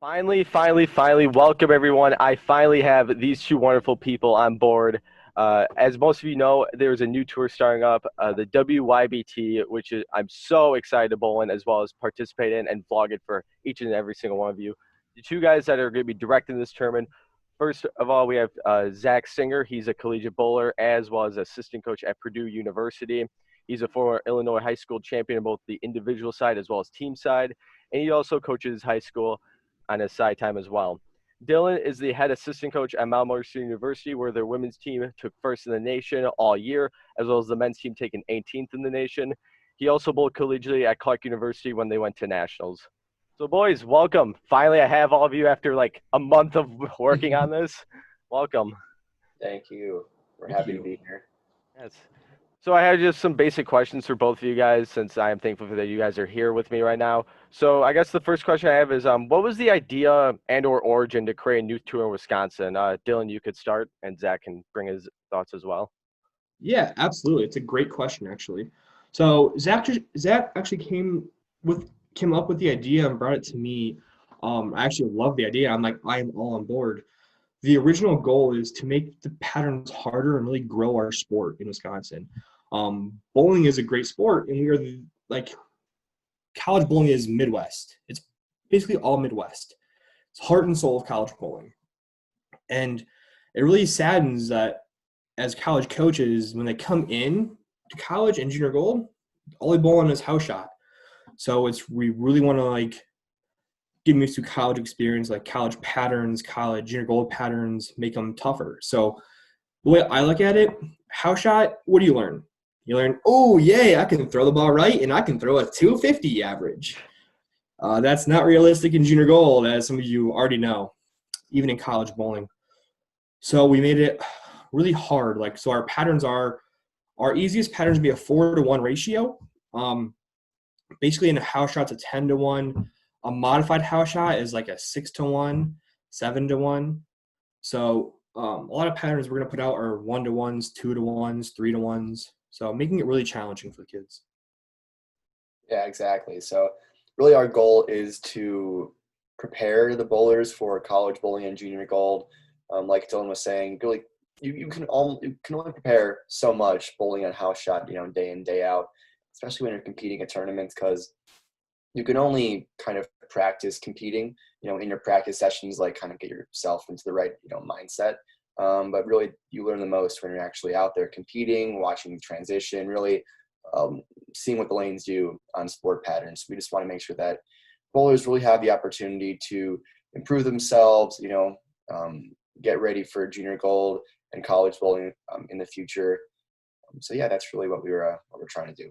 Finally, welcome everyone. I finally have these two wonderful people on board. As most of you know, there's a new tour starting up, the WYBT, which I'm so excited to bowl in, as well as participate in and vlog it for each and every single one of you. The two guys that are going to be directing this tournament. First of all, we have Zach Singer. He's a collegiate bowler as well as assistant coach at Purdue University. He's a former Illinois high school champion on both the individual side as well as team side, and he also coaches high school on his side time as well. Dylan is the head assistant coach at Mount Mercer University, where their women's team took first in the nation all year, as well as the men's team taking 18th in the nation. He also bowled collegiately at Clark University when they went to nationals. So, boys, welcome. Finally, I have all of you after like a month of working on this. Welcome. Thank you. We're Thank happy you. to be here. Yes. So I have just some basic questions for both of you guys, since I am thankful that you guys are here with me right now. So I guess the first question I have is, what was the idea and/or origin to create a new tour in Wisconsin? Dylan, you could start, and Zach can bring his thoughts as well. Yeah, absolutely. It's a great question, actually. So Zach actually came up with the idea and brought it to me. I actually love the idea. I'm like, I am all on board. The original goal is to make the patterns harder and really grow our sport in Wisconsin. Bowling is a great sport, and like college bowling is Midwest. It's basically all Midwest. It's heart and soul of college bowling, and it really saddens that as college coaches, when they come in to college and junior gold, all they bowl on is house shot. So we really want to like give them used to college experience, like college patterns, college junior gold patterns, make them tougher. So the way I look at it, house shot, what do you learn? You learn, oh yay, I can throw the ball right and I can throw a 250 average. That's not realistic in junior gold, as some of you already know, even in college bowling. So we made it really hard. Like, so our easiest patterns would be a 4-to-1 ratio. Basically in a house shot's a 10-to-1. A modified house shot is like a 6-to-1, 7-to-1. So a lot of patterns we're gonna put out are 1-to-1s, 2-to-1s, 3-to-1s. So making it really challenging for the kids. Yeah, exactly. So really our goal is to prepare the bowlers for college bowling and junior gold. Like Dylan was saying, really you can only prepare so much bowling on house shot, day in, day out, especially when you're competing at tournaments, because you can only kind of practice competing, in your practice sessions, like kind of get yourself into the right, mindset. But really, you learn the most when you're actually out there competing, watching the transition, really seeing what the lanes do on sport patterns. We just want to make sure that bowlers really have the opportunity to improve themselves, get ready for junior gold and college bowling in the future. So yeah, that's really what we're trying to do.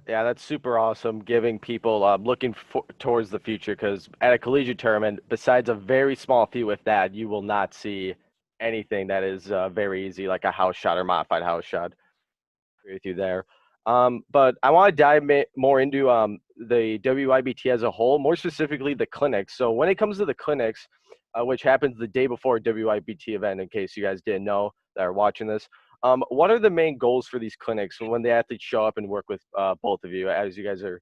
Yeah, that's super awesome. Giving people looking towards the future, because at a collegiate tournament, besides a very small feat with that, you will not see anything that is very easy, like a house shot or modified house shot. Agree with you there. But I want to dive more into the WIBT as a whole, more specifically the clinics. So when it comes to the clinics, which happens the day before WIBT event, in case you guys didn't know that are watching this, what are the main goals for these clinics when the athletes show up and work with both of you, as you guys are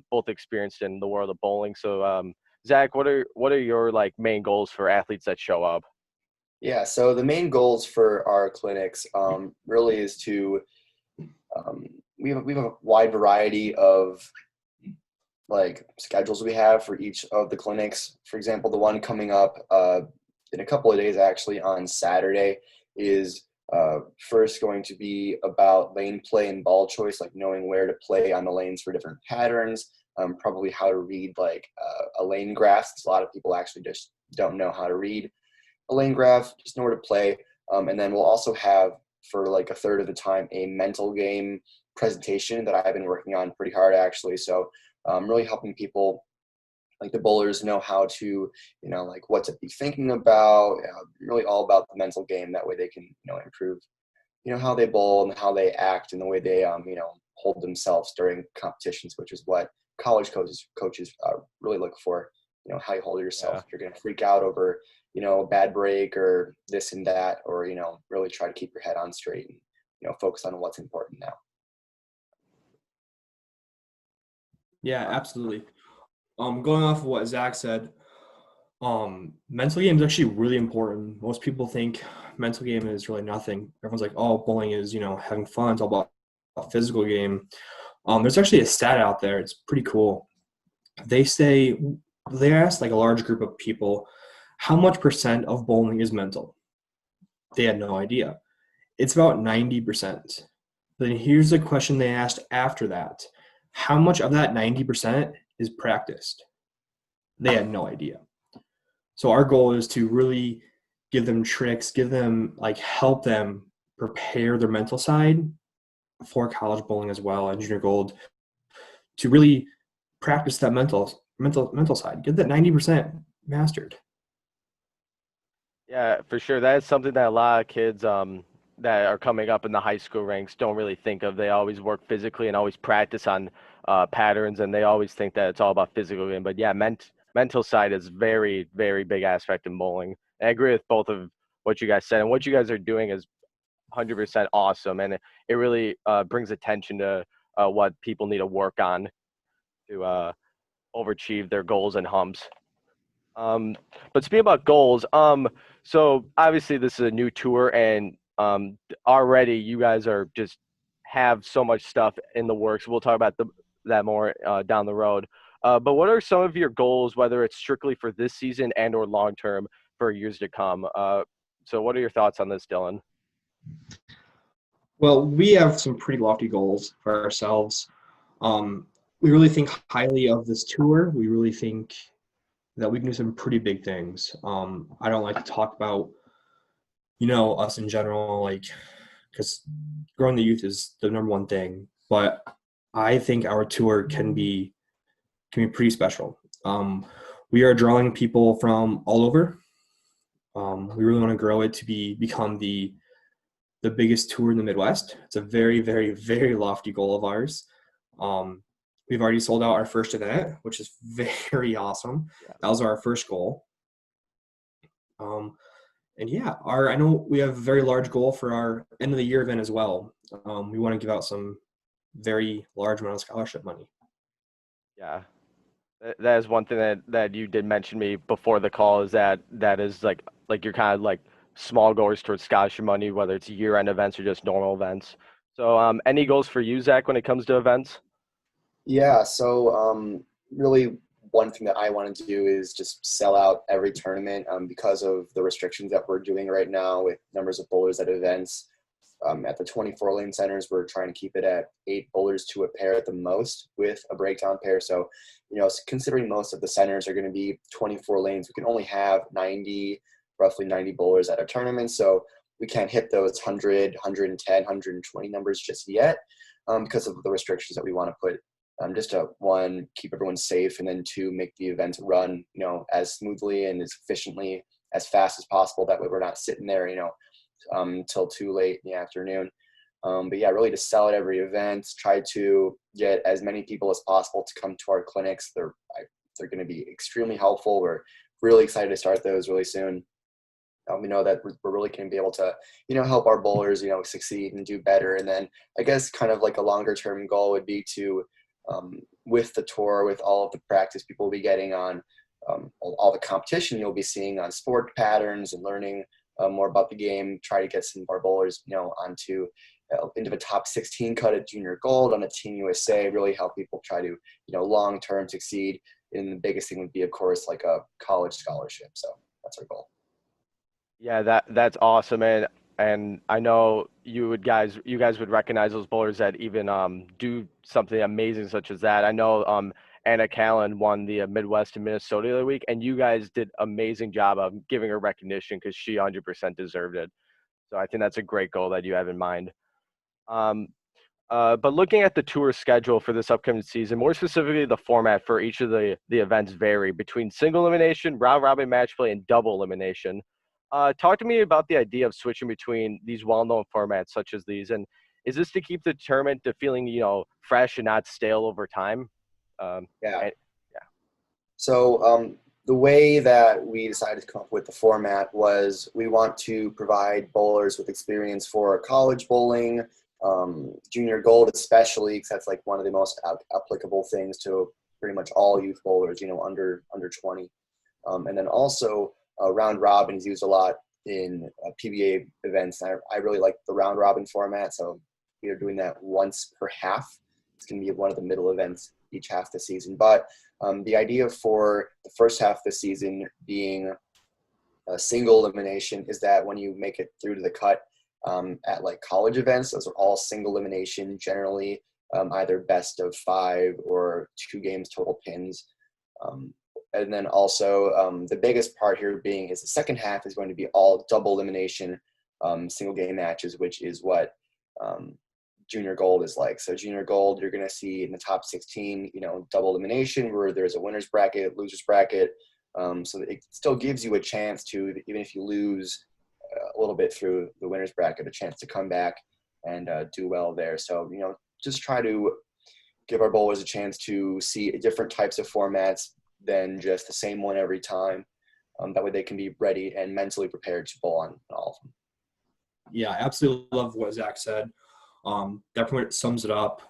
both experienced in the world of bowling? So Zach, what are your like main goals for athletes that show up? Yeah, so the main goals for our clinics really is to we have a wide variety of like schedules we have for each of the clinics. For example, the one coming up in a couple of days, actually on Saturday, is first going to be about lane play and ball choice, like knowing where to play on the lanes for different patterns, probably how to read like a lane graph, because a lot of people actually just don't know how to read a lane graph, just know where to play. And then we'll also have, for like a third of the time, a mental game presentation that I've been working on pretty hard, actually. So really helping people, like the bowlers, know how to, like what to be thinking about, really all about the mental game. That way they can, improve, how they bowl and how they act and the way they, hold themselves during competitions, which is what college coaches really look for. How you hold yourself. Yeah. If you're going to freak out over, a bad break or this and that, or, really try to keep your head on straight and, focus on what's important now. Yeah, absolutely. Going off of what Zach said, mental game is actually really important. Most people think mental game is really nothing. Everyone's like, oh, bowling is, having fun. It's all about a physical game. There's actually a stat out there. It's pretty cool. They asked like a large group of people, how much percent of bowling is mental? They had no idea. It's about 90%. Then here's the question they asked after that. How much of that 90% is practiced? They had no idea. So our goal is to really give them tricks, help them prepare their mental side for college bowling as well and junior gold to really practice that mental side. Get that 90% mastered. Yeah, for sure. That is something that a lot of kids that are coming up in the high school ranks don't really think of. They always work physically and always practice on patterns, and they always think that it's all about physical game. But yeah, mental side is very, very big aspect in bowling. And I agree with both of what you guys said, and what you guys are doing is 100% awesome, and it really brings attention to what people need to work on to overachieve their goals and humps. Um, but speaking about goals, so obviously this is a new tour, and already you guys are just have so much stuff in the works. We'll talk about that more down the road. But what are some of your goals, whether it's strictly for this season and or long term for years to come? So what are your thoughts on this, Dylan? Well, we have some pretty lofty goals for ourselves. We really think highly of this tour. We really think that we can do some pretty big things. I don't like to talk about, us in general, like, because growing the youth is the number one thing. But I think our tour can be pretty special. We are drawing people from all over. We really want to grow it to become the biggest tour in the Midwest. It's a very, very, very lofty goal of ours. We've already sold out our first event, which is very awesome. That was our first goal. And yeah, I know we have a very large goal for our end of the year event as well. We want to give out some very large amount of scholarship money. Yeah, that is one thing that you did mention to me before the call is that is like you're kind of like small goals towards scholarship money, whether it's year-end events or just normal events. So, any goals for you, Zach, when it comes to events? Yeah, so really one thing that I wanted to do is just sell out every tournament because of the restrictions that we're doing right now with numbers of bowlers at events. At the 24 lane centers, we're trying to keep it at 8 bowlers to a pair at the most with a breakdown pair. So, considering most of the centers are going to be 24 lanes, we can only have roughly 90 bowlers at a tournament. So we can't hit those 100, 110, 120 numbers just yet because of the restrictions that we want to put just to, one, keep everyone safe, and then two, make the event run, as smoothly and as efficiently, as fast as possible. That way we're not sitting there, till too late in the afternoon. But yeah, really to sell at every event, try to get as many people as possible to come to our clinics. They're going to be extremely helpful. We're really excited to start those really soon. We know that we're really going to be able to, help our bowlers, succeed and do better. And then I guess kind of like a longer term goal would be to, with the tour, with all of the practice people will be getting on, all the competition you'll be seeing on sport patterns and learning more about the game, try to get some of our bowlers, onto into the top 16 cut at junior gold on a Team USA, really help people try to, long term succeed. And the biggest thing would be, of course, like a college scholarship. So that's our goal. Yeah, that's awesome, and I know you guys would recognize those bowlers that even do something amazing such as that. I know Anna Callan won the Midwest in Minnesota the other week, and you guys did amazing job of giving her recognition because she 100% deserved it. So I think that's a great goal that you have in mind. Um, but looking at the tour schedule for this upcoming season, more specifically the format for each of the events vary between single elimination, round robin match play, and double elimination. Talk to me about the idea of switching between these well-known formats such as these, and is this to keep the tournament to feeling fresh and not stale over time? Yeah. Yeah. So the way that we decided to come up with the format was we want to provide bowlers with experience for college bowling, junior gold especially, because that's like one of the most applicable things to pretty much all youth bowlers, under 20. And then also round robin is used a lot in PBA events. I really like the round robin format, so we are doing that once per half. It's going to be one of the middle events each half of the season. But the idea for the first half of the season being a single elimination is that when you make it through to the cut at like college events, those are all single elimination, generally either best of 5 or 2 games total pins. And then also the biggest part here being is the second half is going to be all double elimination single game matches, which is what junior gold is like. So junior gold, you're going to see in the top 16, double elimination where there's a winner's bracket, loser's bracket. So it still gives you a chance to, even if you lose a little bit through the winner's bracket, a chance to come back and do well there. So, just try to give our bowlers a chance to see different types of formats than just the same one every time. That way they can be ready and mentally prepared to bowl on all of them. Yeah, I absolutely love what Zach said. That pretty much sums it up.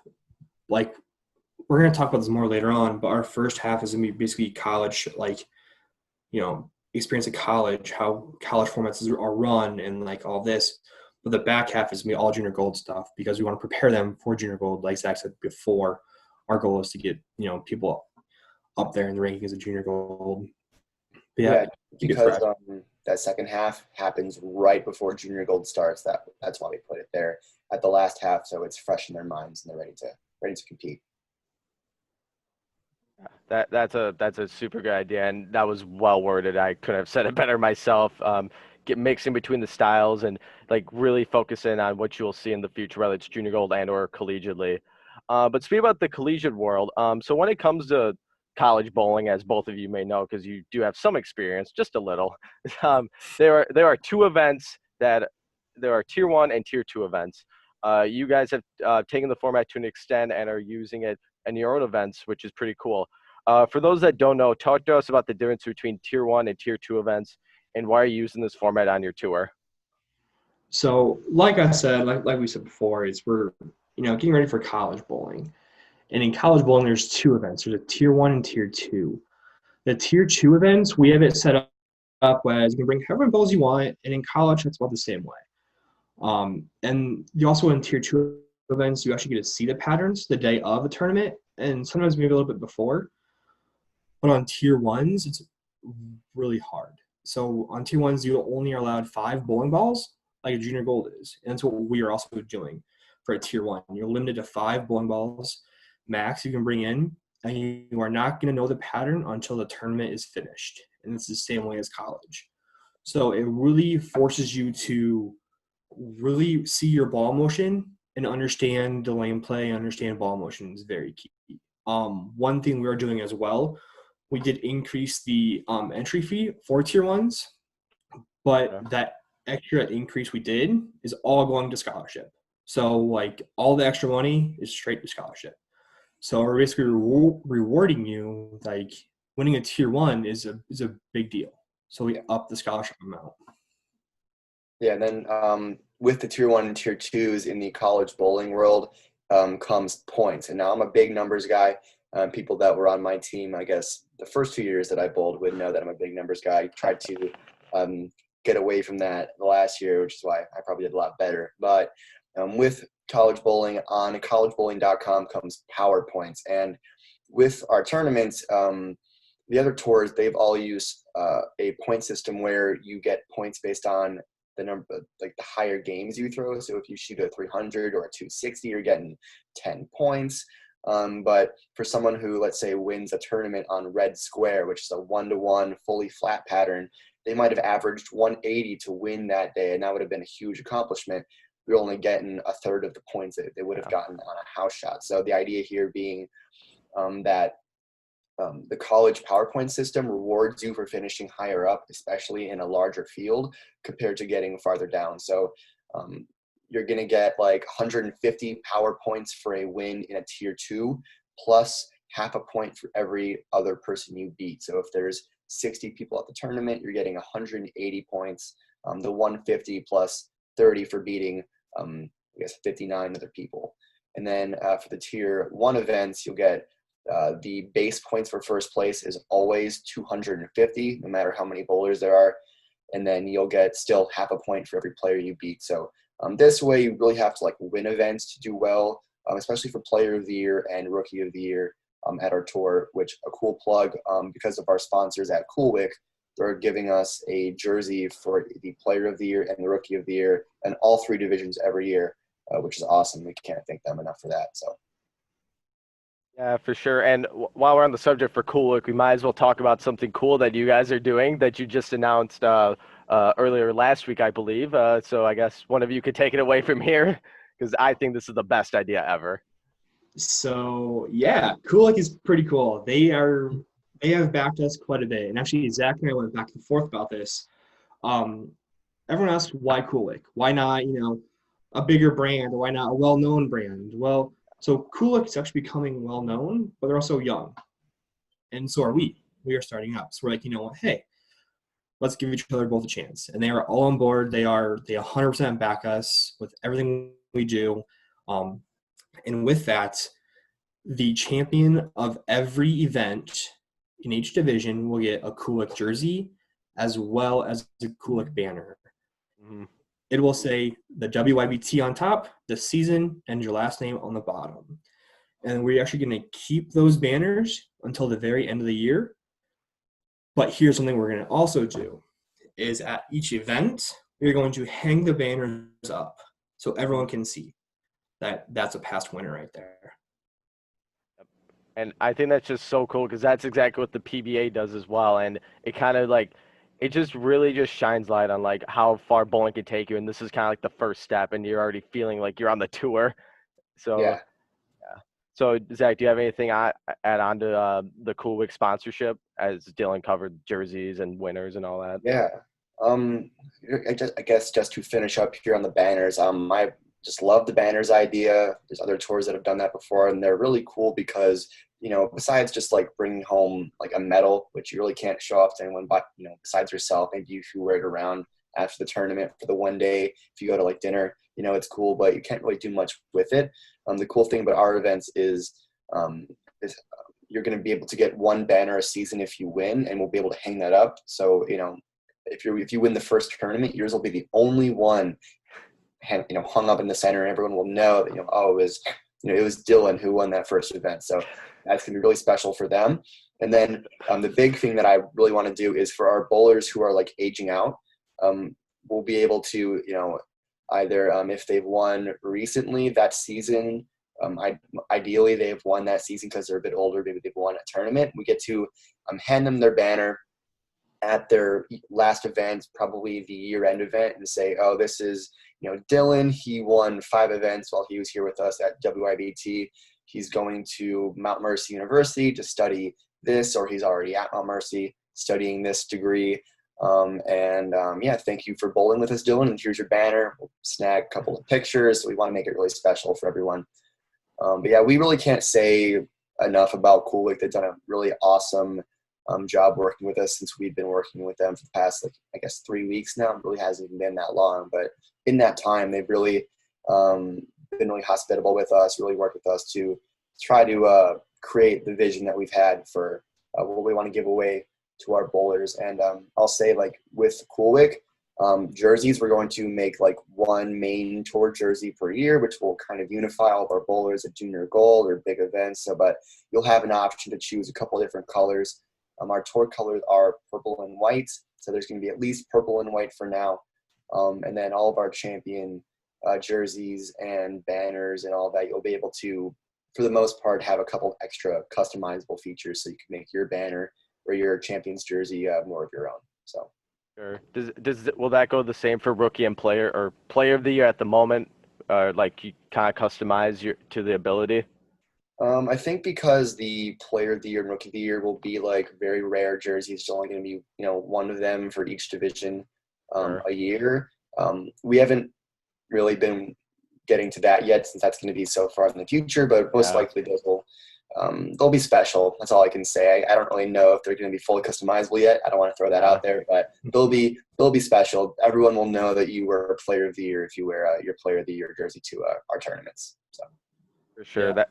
Like, we're going to talk about this more later on, but our first half is going to be basically college, experience at college, how college formats are run and like all this. But the back half is going to be all junior gold stuff because we want to prepare them for junior gold. Like Zach said before, our goal is to get, people up there in the rankings of junior gold. But yeah, because that second half happens right before junior gold starts. That's why we put it there at the last half, so it's fresh in their minds and they're ready to compete. That's a super good idea, and that was well worded. I couldn't have said it better myself. Mixing between the styles and like really focusing on what you'll see in the future, whether it's junior gold and or collegiately. But speaking about the collegiate world, so when it comes to college bowling, as both of you may know, because you do have some experience, just a little, there are 2 events that there are tier 1 and tier 2 events. You guys have taken the format to an extent and are using it in your own events, which is pretty cool. For those that don't know, talk to us about the difference between tier 1 and tier 2 events and why are you using this format on your tour? So, like I said, like we said before, is we're getting ready for college bowling, and in college bowling, there's 2 events. There's a tier 1 and tier 2. The tier 2 events, we have it set up as you can bring however many bowls you want, and in college, it's about the same way. And you also in tier 2 events, you actually get to see the patterns the day of the tournament, and sometimes maybe a little bit before. But on tier 1s, it's really hard. So on tier 1s, you only are allowed 5 bowling balls, like a junior gold is. And that's what we are also doing for a tier 1. You're limited to 5 bowling balls max you can bring in, and you are not going to know the pattern until the tournament is finished. And it's the same way as college. So it really forces you to really see your ball motion and understand the lane play, understand ball motion is very key. One thing we are doing as well, we did increase the entry fee for tier 1s, but that extra increase we did is all going to scholarship. So like all the extra money is straight to scholarship. So we're basically rewarding you, like winning a tier 1 is a big deal. So we up the scholarship amount. Yeah, and then with the tier 1 and tier 2s in the college bowling world comes points. And now I'm a big numbers guy. People that were on my team, I guess, the first 2 years that I bowled would know that I'm a big numbers guy. I tried to get away from that the last year, which is why I probably did a lot better. But with college bowling, on collegebowling.com comes power points. And with our tournaments, the other tours, they've all used a point system where you get points based on the number, like the higher games you throw. So if you shoot a 300 or a 260, you're getting 10 points. But for someone who, let's say, wins a tournament on red square, which is a 1-to-1 fully flat pattern, they might have averaged 180 to win that day, and that would have been a huge accomplishment. We're only getting a third of the points that they would have gotten on a house shot. So the idea here being that the college PowerPoint system rewards you for finishing higher up, especially in a larger field compared to getting farther down. So you're going to get like 150 PowerPoints for a win in a tier 2, plus half a point for every other person you beat. So if there's 60 people at the tournament, you're getting 180 points, the 150 plus 30 for beating, I guess, 59 other people. And then for the tier 1 events, you'll get The base points for first place is always 250, no matter how many bowlers there are. And then you'll get still half a point for every player you beat. So this way you really have to like win events to do well, especially for Player of the Year and Rookie of the Year at our tour, which a cool plug because of our sponsors at Coolwick. They're giving us a jersey for the Player of the Year and the Rookie of the Year and all 3 divisions every year, which is awesome. We can't thank them enough for that. So. Yeah, for sure. And while we're on the subject for Coolwick, we might as well talk about something cool that you guys are doing that you just announced earlier last week, I believe. So I guess one of you could take it away from here because I think this is the best idea ever. So yeah, Kulik is pretty cool. They have backed us quite a bit, and actually Zach and I went back and forth about this. Everyone asks why Kulik? Why not a bigger brand? Or why not a well-known brand? Well, so Kulik is actually becoming well-known, but they're also young, and so are we. We are starting up, so we're like, hey, let's give each other both a chance. And they are all on board. They 100% back us with everything we do. And with that, the champion of every event in each division will get a Kulik jersey as well as a Kulik banner. Mm-hmm. It will say the WYBT on top, the season, and your last name on the bottom. And we're actually going to keep those banners until the very end of the year. But here's something we're going to also do is at each event, we're going to hang the banners up so everyone can see that that's a past winner right there. And I think that's just so cool because that's exactly what the PBA does as well. And it kind of like, it just really just shines light on like how far bowling can take you. And this is kind of like the first step and you're already feeling like you're on the tour. So, yeah. So Zach, do you have anything add on to the Coolwick sponsorship as Dylan covered jerseys and winners and all that? Yeah. I guess just to finish up here on the banners, I just love the banners idea. There's other tours that have done that before, and they're really cool because, besides just like bringing home like a medal, which you really can't show off to anyone but, besides yourself, maybe if you wear it around after the tournament for the one day, if you go to like dinner, it's cool, but you can't really do much with it. The cool thing about our events is you're going to be able to get one banner a season if you win, and we'll be able to hang that up. So, if you win the first tournament, yours will be the only one hung up in the center, and everyone will know that it was Dylan who won that first event. So that's gonna be really special for them. And then the big thing that I really want to do is for our bowlers who are like aging out, we'll be able to either if they've won recently that season, ideally they've won that season because they're a bit older, maybe they've won a tournament, we get to hand them their banner at their last event, probably the year-end event, and say, oh, this is, Dylan, he won 5 events while he was here with us at WYBT. He's going to Mount Mercy University to study this, or he's already at Mount Mercy studying this degree. Thank you for bowling with us, Dylan, and here's your banner. We'll snag a couple of pictures. We want to make it really special for everyone. We really can't say enough about Coolwick. They've done a really awesome job working with us since we've been working with them for the past, 3 weeks now. It really hasn't even been that long, but in that time, they've really been really hospitable with us, really worked with us to try to create the vision that we've had for what we want to give away to our bowlers. And I'll say, with Coolwick, jerseys, we're going to make one main tour jersey per year, which will kind of unify all of our bowlers at junior gold or big events. But you'll have an option to choose a couple of different colors. Our tour colors are purple and white, so there's going to be at least purple and white for now. And then all of our champion jerseys and banners and all that, you'll be able to, for the most part, have a couple extra customizable features so you can make your banner or your champion's jersey more of your own. So. Sure. Will that go the same for rookie and player or player of the year at the moment? You kind of customize to the ability? I think because the player of the year and rookie of the year will be very rare jerseys, it's only going to be one of them for each division a year. We haven't really been getting to that yet since that's going to be so far in the future, but most likely those will they'll be special. That's all I can say. I don't really know if they're going to be fully customizable yet. I don't want to throw that out there, but they'll be special. Everyone will know that you were a player of the year if you wear your player of the year jersey to our tournaments. So for sure. Yeah.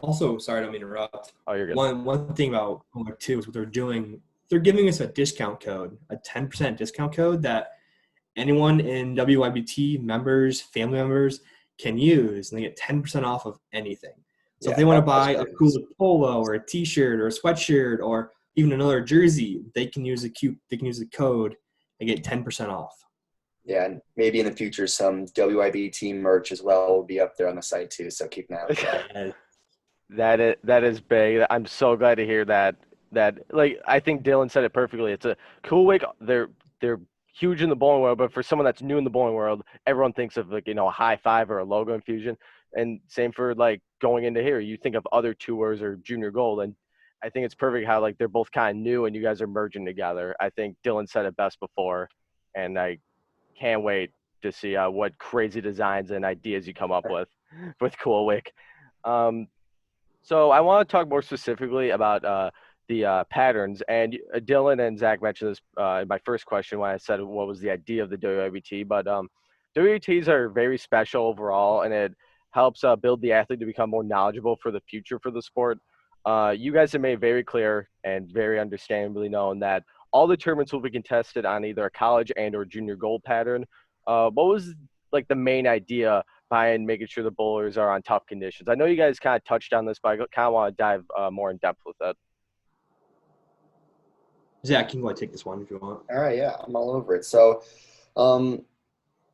Also, sorry, I don't mean to interrupt. Oh, you're good. One thing about homework too is what they're doing. They're giving us a discount code, a 10% discount code that anyone in WYBT members, family members can use, and they get 10% off of anything. So if they want to buy a cool polo or a T-shirt or a sweatshirt or even another jersey, they can use the code and get 10% off. Yeah, and maybe in the future some WYBT merch as well will be up there on the site too. So keep an eye out for that. That is big. I'm so glad to hear that. Like I think Dylan said it perfectly. It's a cool week. They're huge in the bowling world, but for someone that's new in the bowling world, everyone thinks of like a high five or a logo infusion. And same for like going into here, you think of other tours or junior gold, and I think it's perfect how like they're both kind of new and you guys are merging together. I think Dylan said it best before, and I can't wait to see what crazy designs and ideas you come up with Cool Wick. So I want to talk more specifically about the patterns. And Dylan and Zach mentioned this in my first question when I said what was the idea of the WIBT. But WIBTs are very special overall, and it helps build the athlete to become more knowledgeable for the future for the sport. You guys have made very clear and very understandably known that all the tournaments will be contested on either a college and or junior gold pattern. What was like the main idea behind making sure the bowlers are on tough conditions? I know you guys kind of touched on this, but I kind of want to dive more in depth with it. Zach, you can go ahead and take this one if you want. All right, yeah, I'm all over it. So,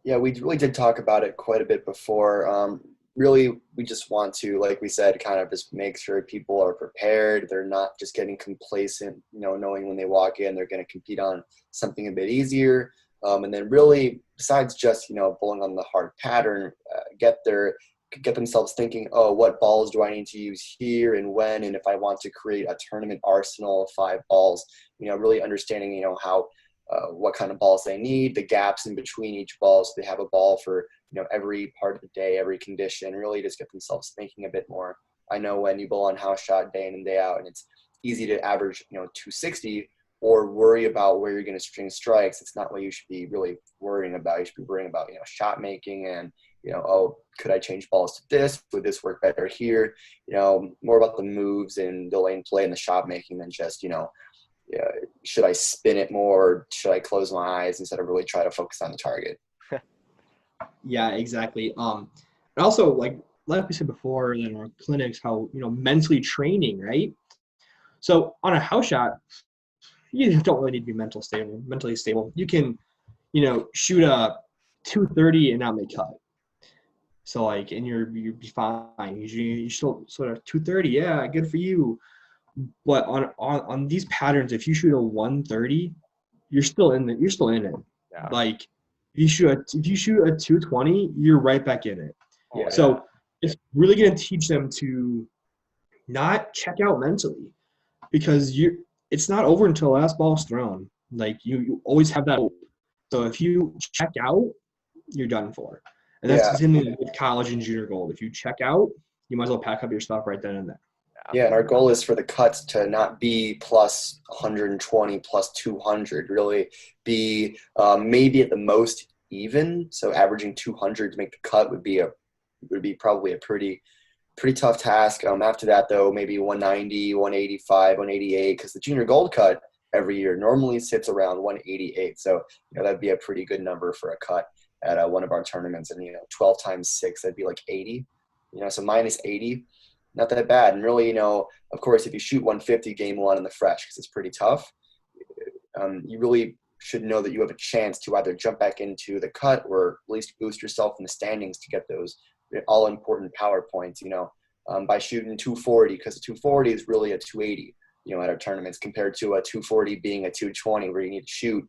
yeah, we really did talk about it quite a bit before. Really, we just want to, like we said, kind of just make sure people are prepared. They're not just getting complacent, knowing when they walk in, they're going to compete on something a bit easier. And then really, besides just, bowling on the hard pattern, get themselves thinking, oh, what balls do I need to use here and when? And if I want to create a tournament arsenal of 5 balls, really understanding, how what kind of balls they need, the gaps in between each ball, so they have a ball for every part of the day, every condition. Really just get themselves thinking a bit more. I know when you bowl on house shot day in and day out, and it's easy to average 260 or worry about where you're going to string strikes. It's not what you should be really worrying about. You should be worrying about shot making and oh, could I change balls to this? Would this work better here? More about the moves and the lane play and the shot making than just should I spin it more? Should I close my eyes instead of really try to focus on the target? Yeah, exactly. And also, like we said before in our clinics, how mentally training, right? So on a house shot, you don't really need to be mentally stable. You can, shoot a 230 and not make cut. So like, and you'll be fine. You still sort of 230, yeah, good for you. But on these patterns, if you shoot a 130, you're still in it. Yeah. Like if you shoot a 220, you're right back in it. Yeah. So it's really going to teach them to not check out mentally, because it's not over until the last ball is thrown. Like you always have that hope. So if you check out, you're done for. And that's the same thing with college and junior gold. If you check out, you might as well pack up your stuff right then and there. Yeah, and our goal is for the cuts to not be plus 120, plus 200, really be maybe at the most even. So averaging 200 to make the cut would be probably a pretty tough task. After that, though, maybe 190, 185, 188, because the junior gold cut every year normally sits around 188. So that'd be a pretty good number for a cut at one of our tournaments. And 12 times 6, that'd be like 80. So minus 80. Not that bad. And really, of course, if you shoot 150 game 1 in the fresh, because it's pretty tough, you really should know that you have a chance to either jump back into the cut or at least boost yourself in the standings to get those all-important power points, by shooting 240, because the 240 is really a 280, at our tournaments, compared to a 240 being a 220 where you need to shoot,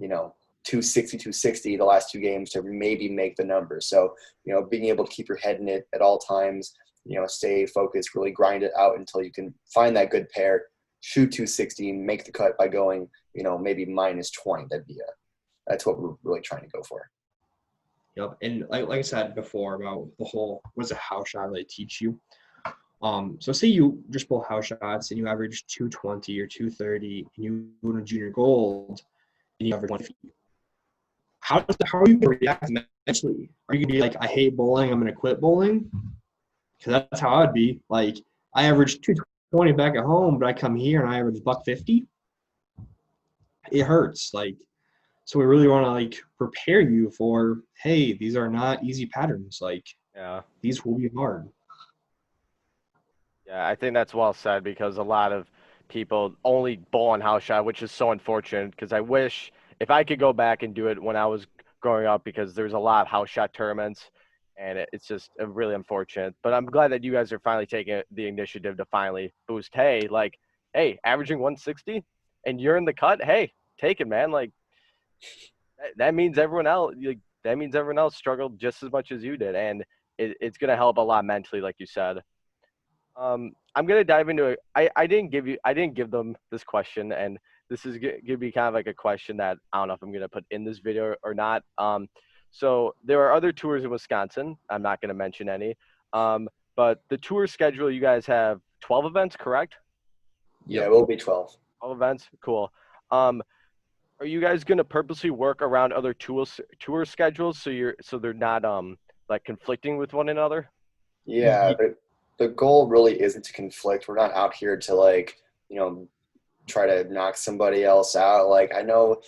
260, 260 the last 2 games to maybe make the number. So, being able to keep your head in it at all times, stay focused, really grind it out until you can find that good pair, shoot 260, make the cut by going, maybe minus 20. That's what we're really trying to go for. Yep. And like I said before about the whole, what does a house shot really teach you? So say you just bowl house shots and you average 220 or 230 and you go to junior gold and you average 150. How are you going to react mentally? Are you going to be like, I hate bowling, I'm going to quit bowling? Because that's how I'd be. Like, I average 220 back at home, but I come here and I average $150. It hurts. Like, so we really want to like prepare you for, hey, these are not easy patterns. Like, Yeah. these will be hard. Yeah, I think that's well said because a lot of people only bowl on house shot, which is so unfortunate because I wish if I could go back and do it when I was growing up because there's a lot of house shot tournaments and it's just really unfortunate. But I'm glad that you guys are finally taking the initiative to finally boost. Hey, like, hey, averaging 160 and you're in the cut. Hey, take it, man. Like that means everyone else. Like, that means everyone else struggled just as much as you did, and it's gonna help a lot mentally, like you said. I'm gonna dive into it. I didn't give them this question, and this is gonna be kind of like a question that I don't know if I'm gonna put in this video or not. So there are other tours in Wisconsin. I'm not gonna mention any. But the tour schedule, you guys have 12 events, correct? Yeah, it will be 12. 12 events, cool. Um, are you guys gonna purposely work around other tour schedules so they're not like conflicting with one another? Yeah, but the goal really isn't to conflict. We're not out here to like, you know, try to knock somebody else out. Like I know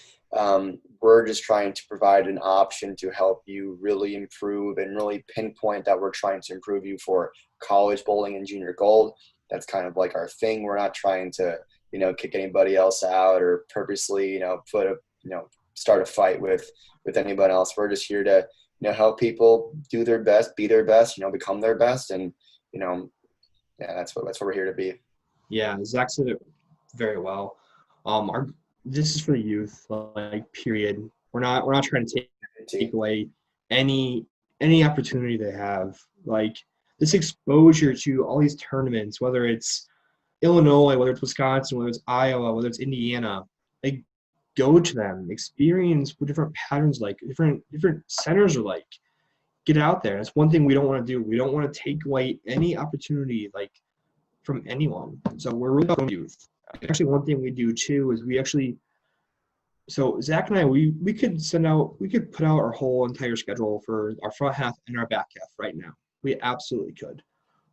we're just trying to provide an option to help you really improve and really pinpoint that we're trying to improve you for college bowling and junior gold. That's kind of like our thing. We're not trying to, kick anybody else out or purposely, start a fight with anyone else. We're just here to, help people do their best, be their best, become their best. And, yeah, that's what we're here to be. Yeah, Zach said it very well. This is for the youth, like period. We're not trying to take away any opportunity they have. Like this exposure to all these tournaments, whether it's Illinois, whether it's Wisconsin, whether it's Iowa, whether it's Indiana, like go to them, experience what different patterns like, different centers are like. Get out there. That's one thing we don't want to do. We don't want to take away any opportunity like from anyone. So we're really about youth. Actually, one thing we do too is so Zach and I, we could put out our whole entire schedule for our front half and our back half right now. We absolutely could.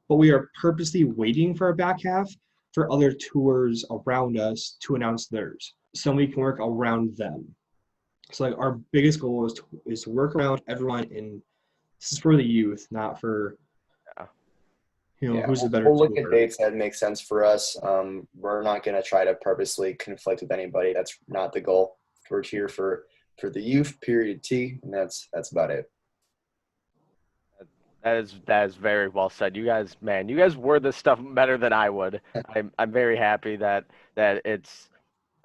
But we are purposely waiting for our back half for other tours around us to announce theirs. So we can work around them. So like our biggest goal is to work around everyone, and this is for the youth, not for who's the better We'll look tour. at dates that make sense for us. We're not going to try to purposely conflict with anybody. That's not the goal. We're here for the youth, period T, and that's about it. That is very well said. You guys, man, you guys word this stuff better than I would. I'm very happy that it's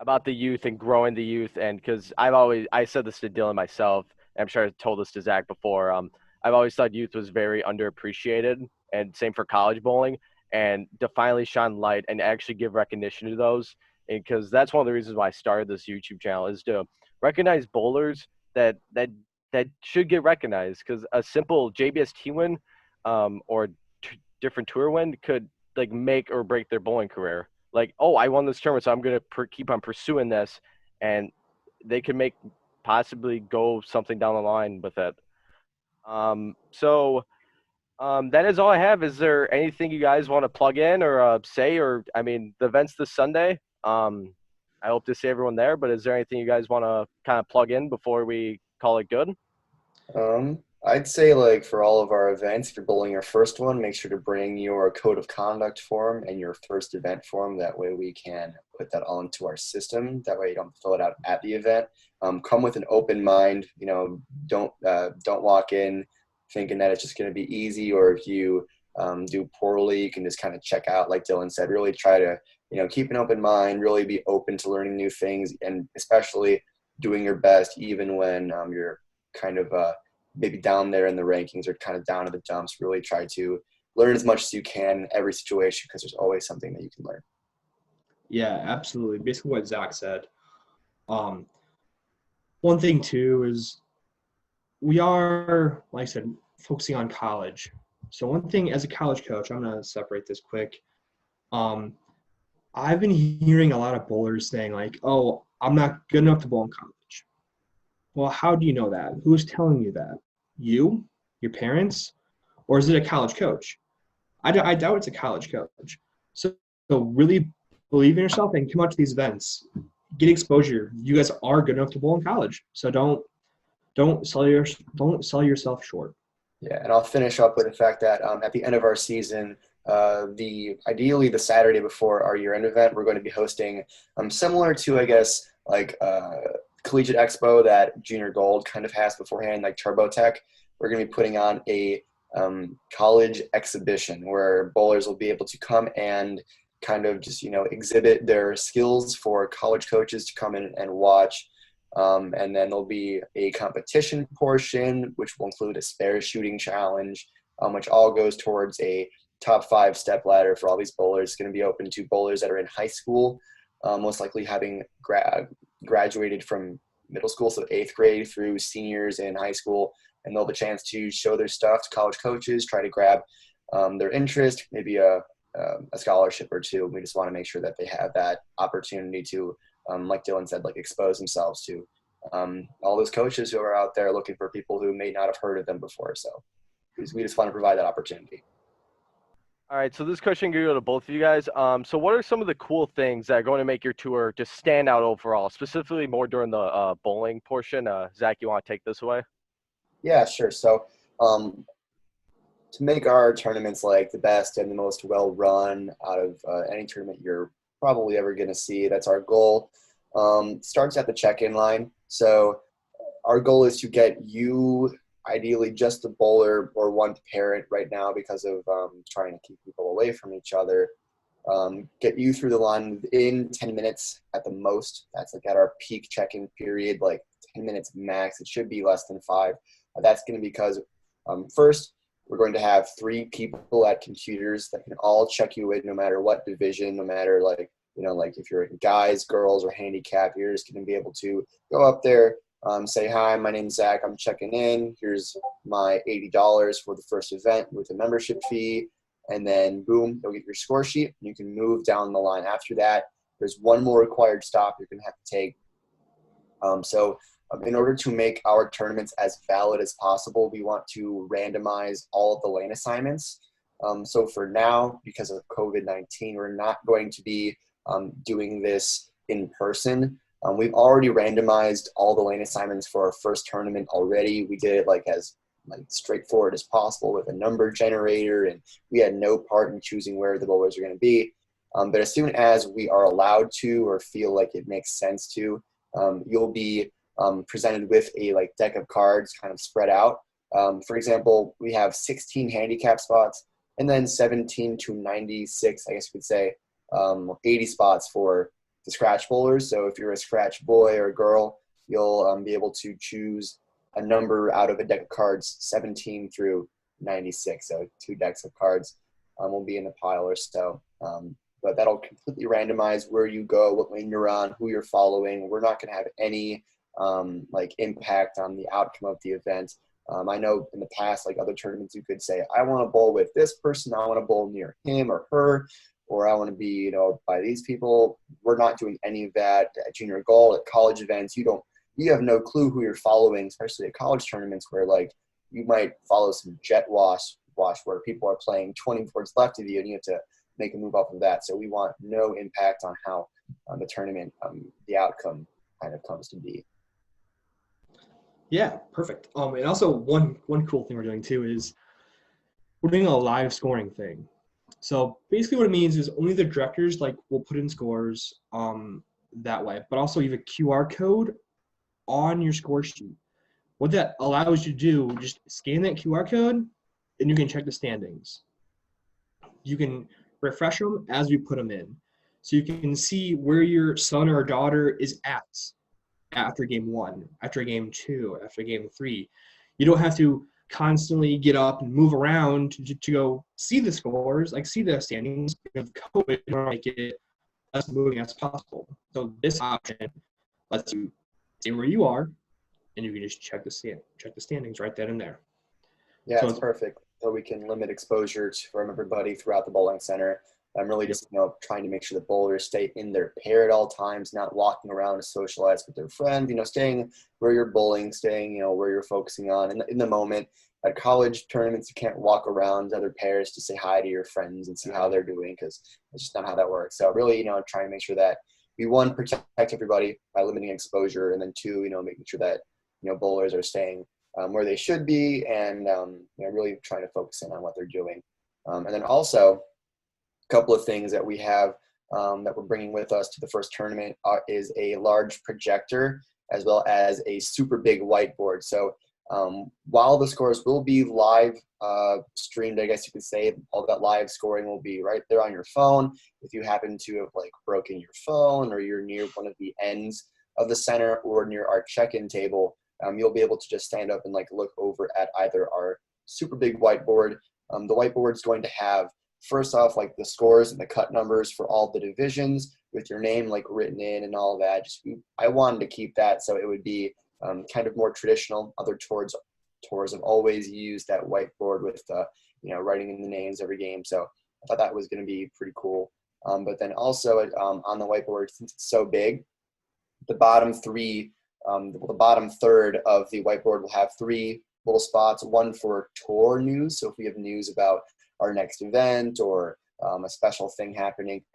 about the youth and growing the youth, and because I said this to Dylan myself, and I'm sure I told this to Zach before. I've always thought youth was very underappreciated, and same for college bowling. And to finally shine light and actually give recognition to those, because that's one of the reasons why I started this YouTube channel is to recognize bowlers that should get recognized. Because a simple JBST win, or different tour win could like make or break their bowling career. Like, oh, I won this tournament, so I'm gonna keep on pursuing this, and they can make possibly go something down the line with it. That is all I have. Is there anything you guys want to plug in or say? Or I mean, the event's this Sunday. I hope to see everyone there. But is there anything you guys want to kind of plug in before we call it good? I'd say like for all of our events, if you're bowling your first one, make sure to bring your code of conduct form and your first event form. That way we can put that onto our system. That way you don't fill it out at the event. Come with an open mind. Don't walk in thinking that it's just going to be easy, or if you do poorly, you can just kind of check out. Like Dylan said, really try to keep an open mind, really be open to learning new things, and especially doing your best even when you're kind of maybe down there in the rankings or kind of down in the dumps. Really try to learn as much as you can in every situation, because there's always something that you can learn. Yeah, absolutely. Basically what Zach said. One thing too is we are, like I said, focusing on college. So one thing as a college coach, I'm gonna separate this quick. I've been hearing a lot of bowlers saying like, "Oh, I'm not good enough to bowl in college." Well, how do you know that? Who's telling you that? You, your parents, or is it a college coach? I doubt it's a college coach. So really believe in yourself and come out to these events. Get exposure. You guys are good enough to bowl in college. So don't sell yourself short. Yeah, and I'll finish up with the fact that at the end of our season, ideally the Saturday before our year-end event, we're going to be hosting similar to, I guess, like Collegiate Expo that Junior Gold kind of has beforehand, like TurboTech. We're going to be putting on a college exhibition where bowlers will be able to come and kind of just, exhibit their skills for college coaches to come in and watch. And then there'll be a competition portion, which will include a spare shooting challenge, which all goes towards a top 5 step ladder for all these bowlers. It's going to be open to bowlers that are in high school, most likely having graduated from middle school, so 8th grade through seniors in high school. And they'll have a chance to show their stuff to college coaches, try to grab their interest, maybe a scholarship or two. We just want to make sure that they have that opportunity to, like Dylan said, like expose themselves to all those coaches who are out there looking for people who may not have heard of them before. So we just want to provide that opportunity. All right, so this question can go to both of you guys. So what are some of the cool things that are going to make your tour just stand out overall, specifically more during the bowling portion? Zach, you want to take this away? Yeah, sure. So to make our tournaments like the best and the most well-run out of any tournament you're probably ever going to see, that's our goal. Starts at the check-in line. So our goal is to get you, ideally just the bowler or one parent right now because of trying to keep people away from each other. Get you through the line within 10 minutes at the most. That's like at our peak check-in period, like 10 minutes max. It should be less than 5. That's going to be because first, we're going to have 3 people at computers that can all check you in no matter what division, no matter like if you're guys, girls, or handicap, you're just going to be able to go up there, say, hi, my name's Zach, I'm checking in. Here's my $80 for the first event with a membership fee. And then, boom, you'll get your score sheet. You can move down the line after that. There's one more required stop you're going to have to take. In order to make our tournaments as valid as possible, we want to randomize all of the lane assignments. So for now, because of COVID-19, we're not going to be doing this in person. We've already randomized all the lane assignments for our first tournament already. We did it as straightforward as possible with a number generator, and we had no part in choosing where the bowlers are going to be. But as soon as we are allowed to or feel like it makes sense to, you'll be presented with a deck of cards kind of spread out. For example, we have 16 handicap spots and then 17 to 96, I guess you could say, 80 spots for the scratch bowlers. So if you're a scratch boy or girl, you'll be able to choose a number out of a deck of cards 17 through 96. So 2 decks of cards will be in the pile or so. But that'll completely randomize where you go, what lane you're on, who you're following. We're not going to have any impact on the outcome of the event. I know in the past, other tournaments, you could say, I want to bowl with this person, I want to bowl near him or her, or I want to be, by these people. We're not doing any of that at Junior Gold, at college events. You have no clue who you're following, especially at college tournaments where you might follow some jet wash where people are playing 20 boards left of you and you have to make a move off of that. So we want no impact on how the tournament, the outcome kind of comes to be. Yeah, perfect. And also one cool thing we're doing too is we're doing a live scoring thing. So basically what it means is only the directors will put in scores that way, but also you have a QR code on your score sheet. What that allows you to do, just scan that QR code and you can check the standings. You can refresh them as we put them in. So you can see where your son or daughter is at after game 1, after game 2, after game 3. You don't have to constantly get up and move around to go see the scores, see the standings. Of COVID, to make it as moving as possible. So this option lets you see where you are, and you can just check the standings right then and there. Yeah, so it's perfect. So we can limit exposure from everybody throughout the bowling center. I'm really just, trying to make sure the bowlers stay in their pair at all times, not walking around to socialize with their friends, staying where you're bowling, staying, where you're focusing on in the moment. At college tournaments, you can't walk around to other pairs to say hi to your friends and see how they're doing, because it's just not how that works. So really, trying to make sure that we, one, protect everybody by limiting exposure, and then two, making sure that, bowlers are staying where they should be, and really trying to focus in on what they're doing. And then also, couple of things that we have that we're bringing with us to the first tournament is a large projector as well as a super big whiteboard. So while the scores will be live streamed, I guess you could say, all that live scoring will be right there on your phone. If you happen to have broken your phone, or you're near one of the ends of the center or near our check-in table, you'll be able to just stand up and look over at either our super big whiteboard. The whiteboard is going to have, first off, the scores and the cut numbers for all the divisions with your name written in and all that. I wanted to keep that so it would be kind of more traditional. Other tours have always used that whiteboard with writing in the names every game. So I thought that was going to be pretty cool. But then also on the whiteboard, since it's so big, the bottom third of the whiteboard will have three little spots, one for tour news. So if we have news about our next event, or a special thing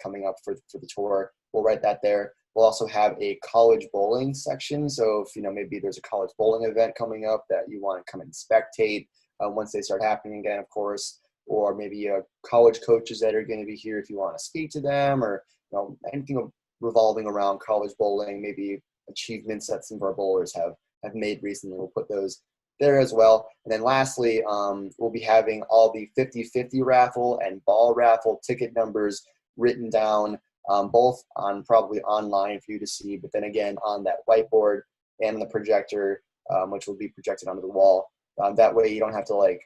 coming up for the tour, we'll write that there. We'll also have a college bowling section. So if maybe there's a college bowling event coming up that you want to come and spectate once they start happening again, of course, or maybe college coaches that are going to be here if you want to speak to them, or anything revolving around college bowling, maybe achievements that some of our bowlers have made recently. We'll put those there as well. And then lastly, we'll be having all the 50-50 raffle and ball raffle ticket numbers written down, both probably online for you to see, but then again on that whiteboard and the projector, which will be projected onto the wall. That way you don't have to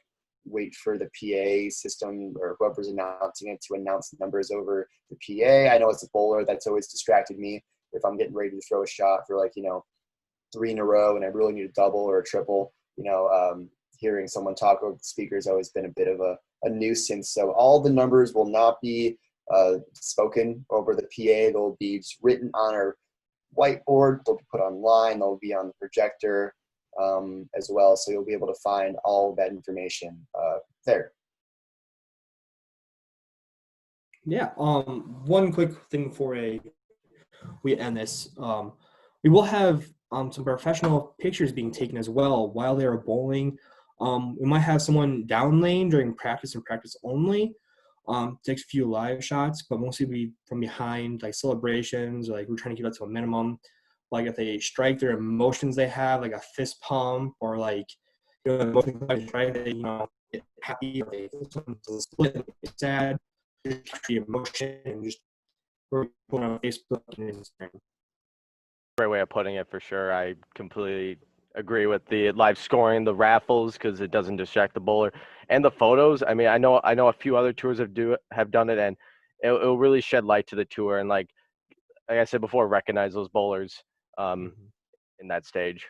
wait for the PA system or whoever's announcing it to announce the numbers over the PA. I know as a bowler, that's always distracted me if I'm getting ready to throw a shot for 3 in a row and I really need a double or a triple. Hearing someone talk over the speaker has always been a bit of a nuisance. So all the numbers will not be spoken over the PA. They'll be just written on our whiteboard. They'll be put online. They'll be on the projector as well. So you'll be able to find all that information there. Yeah. One quick thing before we end this. We will have some professional pictures being taken as well while they are bowling. We might have someone down lane during practice and practice only. Take a few live shots, but mostly be from behind, celebrations. We're trying to keep that to a minimum. If they strike, their emotions they have, a fist pump, or emotions they strike, they get happy, or they split, sad, the emotion, and just put on Facebook and Instagram. Great way of putting it, for sure. I completely agree with the live scoring, the raffles, because it doesn't distract the bowler, and the photos. I mean, I know a few other tours have done it, and it'll really shed light to the tour, and like I said before, recognize those bowlers in that stage.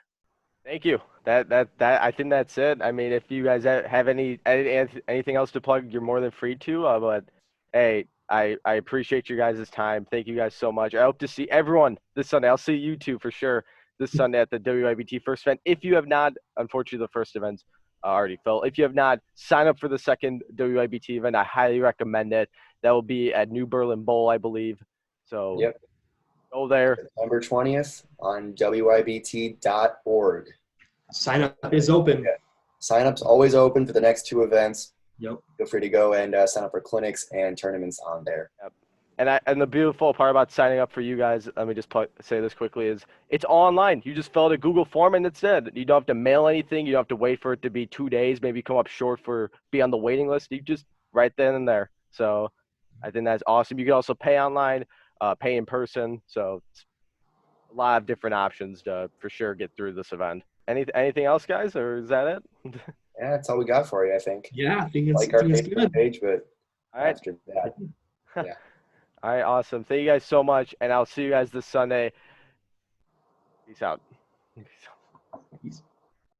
Thank you. That I think that's it. I mean, if you guys have anything else to plug, you're more than free to. But hey, I appreciate you guys' time. Thank you guys so much. I hope to see everyone this Sunday. I'll see you too for sure this Sunday at the WYBT first event. If you have not, unfortunately, the first event's already filled. If you have not, sign up for the second WYBT event. I highly recommend it. That will be at New Berlin Bowl, I believe. So Yep. Go there. September 20th on WYBT.org. Sign up is open. Yeah. Sign up's always open for the next 2 events. Yep. Feel free to go and sign up for clinics and tournaments on there. Yep. And the beautiful part about signing up for you guys, let me just say this quickly, is it's all online. You just fill out a Google form and it's it. You don't have to mail anything. You don't have to wait for it to be 2 days, maybe come up short for be on the waiting list. You just right then and there. So I think that's awesome. You can also pay online, pay in person. So it's a lot of different options to for sure get through this event. Anything else, guys, or is that it? Yeah, that's all we got for you, I think. Yeah, I think it's our Facebook Facebook page, but All right. after that, yeah. All right, awesome. Thank you guys so much, and I'll see you guys this Sunday. Peace out. Peace out.